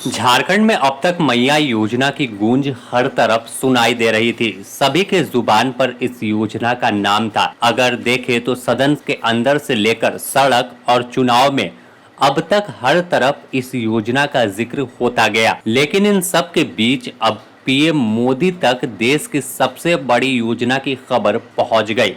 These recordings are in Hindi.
झारखंड में अब तक मैया योजना की गूंज हर तरफ सुनाई दे रही थी। सभी के जुबान पर इस योजना का नाम था। अगर देखें तो सदन के अंदर से लेकर सड़क और चुनाव में अब तक हर तरफ इस योजना का जिक्र होता गया। लेकिन इन सब के बीच अब पीएम मोदी तक देश की सबसे बड़ी योजना की खबर पहुंच गई।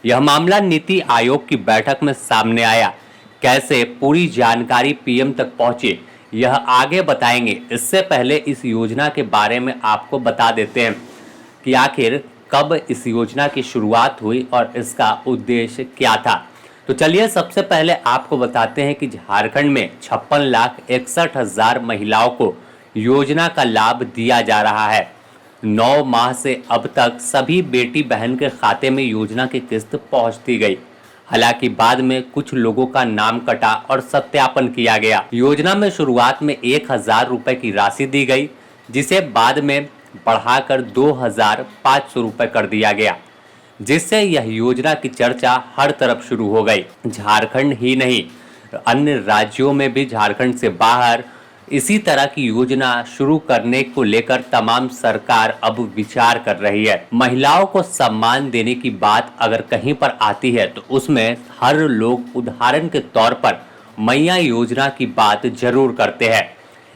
यह मामला नीति आयोग की बैठक में सामने आया। कैसे पूरी जानकारी पीएम तक पहुंची, यह आगे बताएंगे। इससे पहले इस योजना के बारे में आपको बता देते हैं कि आखिर कब इस योजना की शुरुआत हुई और इसका उद्देश्य क्या था। तो चलिए सबसे पहले आपको बताते हैं कि झारखंड में 56,61,000 महिलाओं को योजना का लाभ दिया जा रहा है। 9 माह से अब तक सभी बेटी बहन के खाते में योजना की किस्त पहुंचती गई। हालांकि बाद में कुछ लोगों का नाम कटा और सत्यापन किया गया। योजना में शुरुआत में 1,000 रुपए की राशि दी गई, जिसे बाद में बढ़ाकर 2,500 रुपए कर दिया गया, जिससे यह योजना की चर्चा हर तरफ शुरू हो गई। झारखंड ही नहीं, अन्य राज्यों में भी झारखंड से बाहर इसी तरह की योजना शुरू करने को लेकर तमाम सरकार अब विचार कर रही है। महिलाओं को सम्मान देने की बात अगर कहीं पर आती है तो उसमें हर लोग उदाहरण के तौर पर मैया योजना की बात जरूर करते हैं।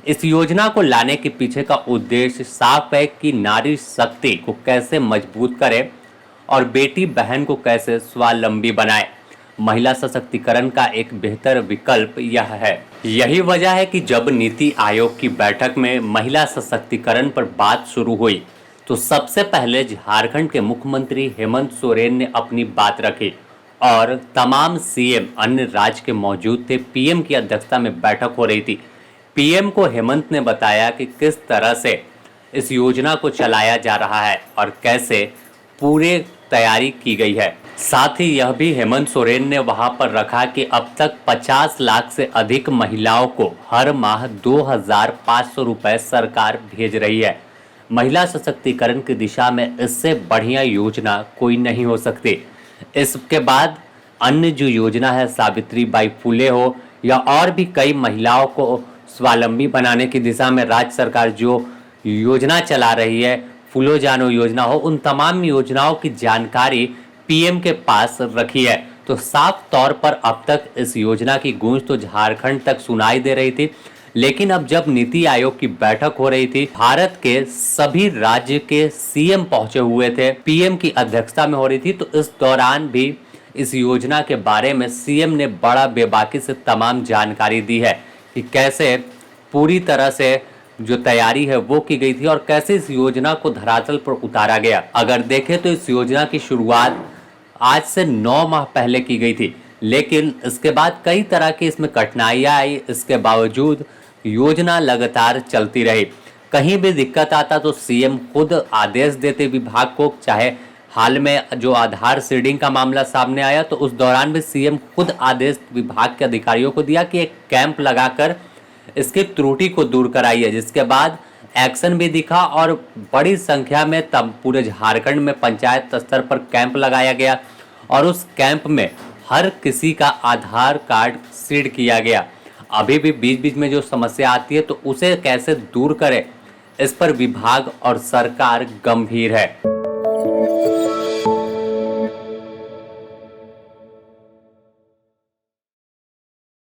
इस योजना को लाने के पीछे का उद्देश्य साफ है कि नारी शक्ति को कैसे मजबूत करे और बेटी बहन को कैसे स्वावलंबी बनाए। महिला सशक्तिकरण का एक बेहतर विकल्प यह है। यही वजह है कि जब नीति आयोग की बैठक में महिला सशक्तिकरण पर बात शुरू हुई तो सबसे पहले झारखंड के मुख्यमंत्री हेमंत सोरेन ने अपनी बात रखी और तमाम सीएम अन्य राज्य के मौजूद थे। पीएम की अध्यक्षता में बैठक हो रही थी। पीएम को हेमंत ने बताया कि किस तरह से इस योजना को चलाया जा रहा है और कैसे पूरे तैयारी की गई है। साथ ही यह भी हेमंत सोरेन ने वहां पर रखा कि अब तक 50 लाख से अधिक महिलाओं को हर माह 2,500 रुपए सरकार भेज रही है। महिला सशक्तिकरण की दिशा में इससे बढ़िया योजना कोई नहीं हो सकती। इसके बाद अन्य जो योजना है, सावित्री बाई फुले हो या और भी कई महिलाओं को स्वावलंबी बनाने की दिशा में राज्य सरकार जो योजना चला रही है, फूलो जानो योजना हो, उन तमाम योजनाओं की जानकारी पीएम के पास रखी है। तो साफ तौर पर अब तक इस योजना की गूंज तो झारखंड तक सुनाई दे रही थी। लेकिन अब जब नीति आयोग की बैठक हो रही थी, भारत के सभी राज्य के सीएम पहुंचे हुए थे, पीएम की अध्यक्षता में हो रही थी, तो इस दौरान भी इस योजना के बारे में सीएम ने बड़ा बेबाकी से तमाम जानकारी दी है कि कैसे पूरी तरह से जो तैयारी है वो की गई थी और कैसे इस योजना को धरातल पर उतारा गया। अगर देखें तो इस योजना की शुरुआत आज से 9 माह पहले की गई थी, लेकिन इसके बाद कई तरह की इसमें कठिनाइयां आई। इसके बावजूद योजना लगातार चलती रही। कहीं भी दिक्कत आता तो सीएम खुद आदेश देते विभाग को। चाहे हाल में जो आधार सीडिंग का मामला सामने आया तो उस दौरान भी सीएम खुद आदेश विभाग के अधिकारियों को दिया कि एक कैंप लगाकर इसकी त्रुटि को दूर कराइए, जिसके बाद एक्शन भी दिखा और बड़ी संख्या में तब पूरे झारखंड में पंचायत स्तर पर कैंप लगाया गया और उस कैंप में हर किसी का आधार कार्ड सीड किया गया। अभी भी बीच बीच में जो समस्या आती है तो उसे कैसे दूर करें, इस पर विभाग और सरकार गंभीर है।